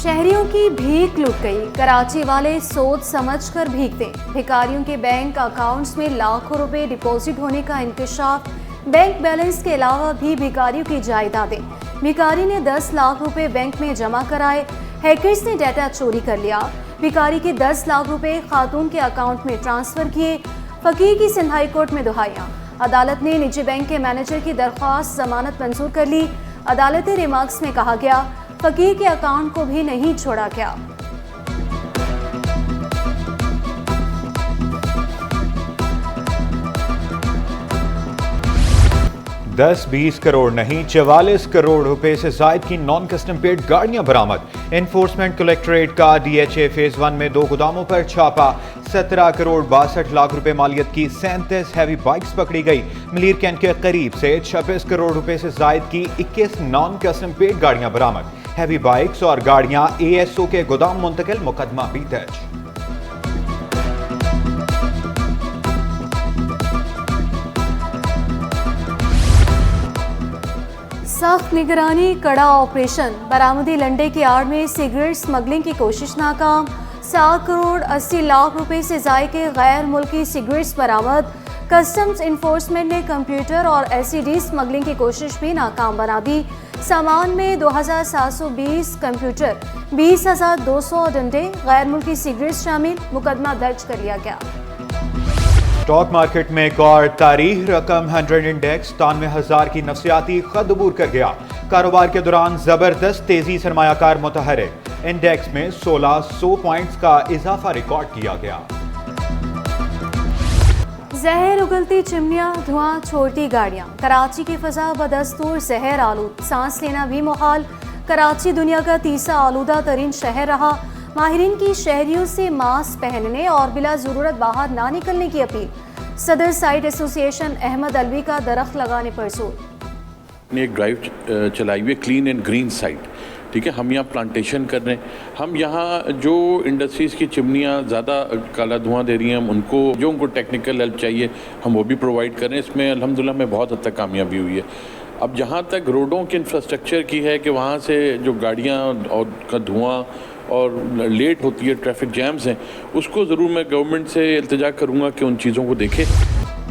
शहरियों की भीख लुट गई। कराची वाले सोच समझ कर भीखते। भिखारियों के बैंक अकाउंट्स में लाखों रुपए डिपॉजिट होने का इंकशाफ। बैंक बैलेंस के अलावा भी भिखारियों की जायदादें। भिखारी ने 10 लाख रुपए बैंक में जमा कराए। हैकर्स ने डाटा चोरी कर लिया। भिखारी के 10 लाख रुपए खातून के अकाउंट में ट्रांसफर किए। फकीर की सिंध हाई कोर्ट में दुहाइयां। अदालत ने निजी बैंक के मैनेजर की दरख्वास्त जमानत मंजूर कर ली। अदालती रिमार्क्स में कहा गया, फकीर के अकाउंट को भी नहीं छोड़ा गया। दस 20 करोड़ नहीं 44 करोड़ रुपए से जायद की नॉन कस्टम पेड गाड़ियां बरामद। एनफोर्समेंट कलेक्ट्रेट का DHA फेज 1 में 2 गोदामों पर छापा। 17 करोड़ 62 लाख रुपए मालियत की 37 हैवी बाइक्स पकड़ी गई। मलीर कैंट के करीब से 26 करोड़ रुपए से जायद की 21 नॉन कस्टम पेड गाड़ियां बरामद। हैवी बाइक्स और गाड़ियां ASO के गोदाम मुंतकिल, मुकदमा भी दर्ज। सख्त निगरानी, कड़ा ऑपरेशन। बरामदी लंडे की आड़ में सिगरेट स्मगलिंग की कोशिश नाकाम। 7 करोड़ 80 लाख रुपए से जायद के गैर मुल्की सिगरेट्स बरामद। कस्टम्स इन्फोर्समेंट ने कंप्यूटर और LCD स्मगलिंग की कोशिश भी नाकाम बना दी। सामान में 2720 कंप्यूटर, 20,200 डंडे, गैर मुल्की सिगरेट शामिल। मुकदमा दर्ज कर लिया गया। स्टॉक मार्केट में एक और तारीख रकम 100 इंडेक्स 93,000 की नफसियाती खत अबूर कर गया। कारोबार के दौरान जबरदस्त तेजी सरमायाकार मुतहरिक। इंडेक्स में 1600 पॉइंट्स का इजाफा रिकॉर्ड किया गया। जहर उगलती चिमनियां, धुआं छोड़ती गाड़ियां। कराची की फिजा बदस्तूर जहर आलूद, सांस लेना भी मुहाल। कराची दुनिया का तीसरा आलूदा तरीन शहर रहा। माहिरीन की शहरियों से मास्क पहनने और बिला ज़रूरत बाहर ना निकलने की अपील। सदर साइट एसोसिएशन अहमद अलवी का दरख्त लगाने पर जोर। एक ड्राइव चलाई हुई क्लीन एंड ग्रीन साइट, ठीक है। हम यहाँ प्लांटेशन कर रहे हैं। हम यहाँ जो इंडस्ट्रीज़ की चिमनियाँ ज़्यादा काला धुआं दे रही हैं, हम उनको जो उनको टेक्निकल हेल्प चाहिए हम वो भी प्रोवाइड कर रहे हैं। इसमें अल्हम्दुलिल्लाह में बहुत हद तक कामयाबी हुई है। अब जहाँ तक रोडों के इंफ्रास्ट्रक्चर की है कि वहाँ से जो गाड़ियाँ और का धुआं और लेट होती है, ट्रैफिक जैम्स हैं, उसको ज़रूर मैं गवर्नमेंट से इल्तिजा करूँगा कि उन चीज़ों को देखे।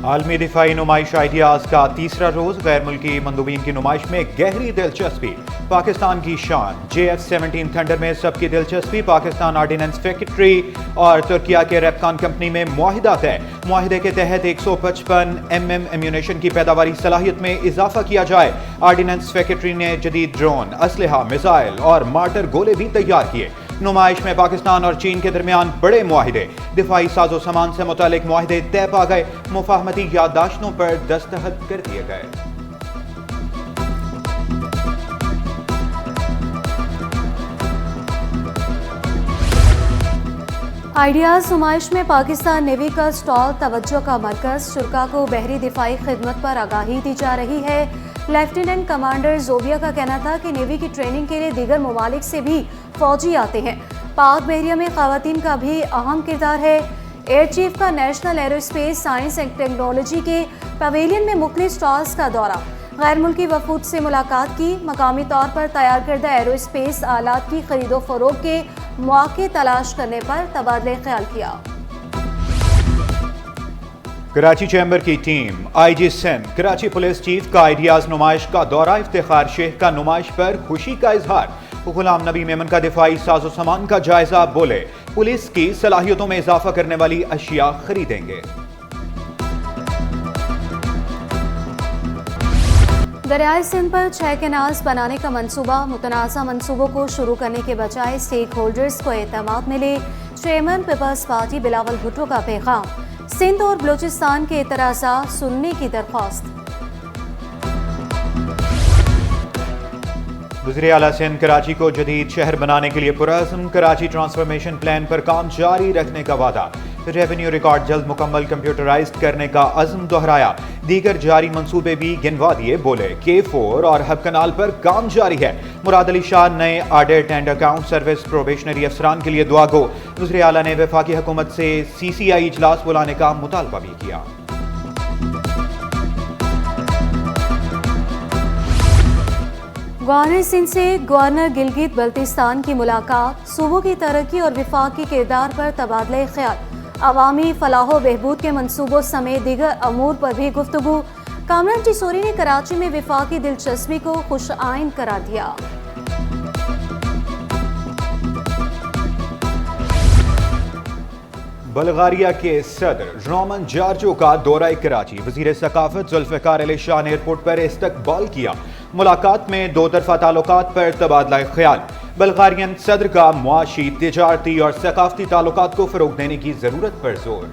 आलमी दिफाई नुमाइश आइडियाज़ का तीसरा रोज़। गैर मुल्की मंदूबीन की नुमाइश में गहरी दिलचस्पी। पाकिस्तान की शान JF-17 थंडर में सबकी दिलचस्पी। पाकिस्तान ऑर्डिनेंस फैक्ट्री और तुर्किया के रेपकॉन कंपनी में मुआहिदा तय। मुआहिदे के तहत 155 mm एम्यूनेशन की पैदावारी सलाहियत में इजाफा किया जाए। ऑर्डिनेंस फैक्ट्री ने जदीद ड्रोन, असलहा, मिसाइल और मार्टर गोले भी तैयार किए। नुमाइश में पाकिस्तान और चीन के दरमियान बड़े मुआहिदे, दिफाई साजो सामान से मुतालिक मुआहिदे तय पा गए। मुफाहमती याददाश्तों पर दस्तखत कर दिए गए। आइडियाज़ नुमाइश में पाकिस्तान नेवी का स्टॉल तवज्जो का मरकज। शुरा को बहरी दिफाई खिदमत पर आगाही दी जा रही है। लेफ्टिनेंट कमांडर जोबिया का कहना था कि नेवी की ट्रेनिंग के लिए दीगर ममालिक से भी फौजी आते हैं। पाक बहरिया में खवातीन का भी अहम किरदार है। एयर चीफ का national aerospace science and technology के पवेलियन में मुख्तलिफ स्टॉल्स का दौरा। गैर मुल्की वफूद से मुलाकात की। मकामी तौर पर तैयार करदा एरोस्पेस आलात की खरीदो फरोख के मौके तलाश करने पर तबादले ख्याल किया। कराची चैम्बर की team IG Sindh, Karachi police chief का आइडियाज़ नुमाइश का दौरा। इफ्तिखार शेख का नुमाइश पर खुशी का इजहार। गुलाम नबी मेमन का दिफाई साजो सामान का जायजा। बोले, पुलिस की सलाहियतों में इजाफा करने वाली अशिया खरीदेंगे। दरियाई सिंध पर 6 कैनाल्स बनाने का मंसूबा। मुतनाज़ा मंसूबों को शुरू करने के बजाय स्टेक होल्डर्स को एतमाद मिले। चेयरमैन पीपल्स पार्टी बिलावल भुट्टो का पैगाम। सिंध और बलूचिस्तान के एतराज़ात सुनने की दरख्वास्त। वज़ीर आला सिंध कराची को जदीद शहर बनाने के लिए पुरअज़्म। कराची ट्रांसफॉर्मेशन प्लान पर काम जारी रखने का वादा। रेवेन्यू रिकॉर्ड जल्द मुकम्मल कंप्यूटराइज्ड करने का अज़्म दोहराया। दीगर जारी मंसूबे भी गिनवा दिए। बोले, K4 और हब कनाल पर काम जारी है। मुराद अली शाह नए audit and account service probationary अफसरान के लिए दुआ गो। वज़ीर आला ने वफाकी हुकूमत से CCI इजलास बुलाने का मुतालबा भी किया। گورنر سندھ سے گورنر گلگت بلتستان کی ملاقات، صوبوں کی ترقی اور وفاق کی کردار پر تبادلہ خیال، عوامی فلاح و بہبود کے منصوبوں سمیت دیگر امور پر بھی گفتگو۔ کامران ٹیسوری نے کراچی میں وفاقی دلچسپی کو خوش آئند قرار دیا۔ بلغاریہ کے صدر رومن جارجو کا دورہ کراچی، وزیر ثقافت ذوالفقار علی شاہ نے ایئرپورٹ پر استقبال کیا۔ ملاقات میں دو طرفہ تعلقات پر تبادلہ خیال۔ بلغارین صدر کا معاشی، تجارتی اور ثقافتی تعلقات کو فروغ دینے کی ضرورت پر زور۔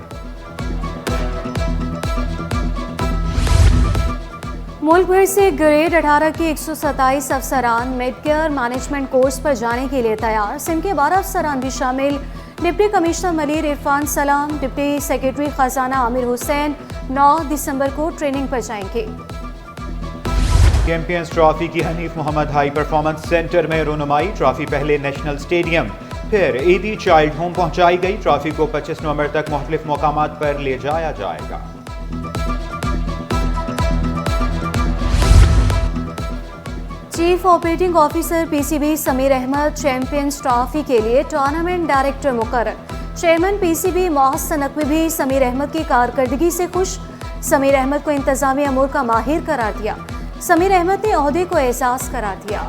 ملک بھر سے گریڈ 18 کے 127 افسران میڈ کیئر مینجمنٹ کورس پر جانے کے لیے تیار۔ سندھ کے 12 افسران بھی شامل۔ ڈپٹی کمشنر ملیر عرفان سلام، ڈپٹی سیکرٹری خزانہ عامر حسین 9 دسمبر کو ٹریننگ پر جائیں گے۔ چیمپئنز ٹرافی کی حنیف محمد ہائی پرفارمنس سینٹر میں رونمائی۔ ٹرافی پہلے نیشنل اسٹیڈیم، پھر ایدی چائلڈ ہوم پہنچائی گئی۔ ٹرافی کو 25 نومبر تک مختلف مقامات پر لے جایا جائے گا۔ Chief operating officer P C B Sameer Ahmed Champions Trophy کے لیے ٹورنامنٹ ڈائریکٹر مقرر۔ Chairman P C B Mohsin Naqvi بھی سمیر احمد کی کارکردگی سے خوش۔ سمیر احمد کو انتظامی امور کا ماہر قرار دیا۔ سمیر احمد نے عہدے کو اعزاز قرار دیا۔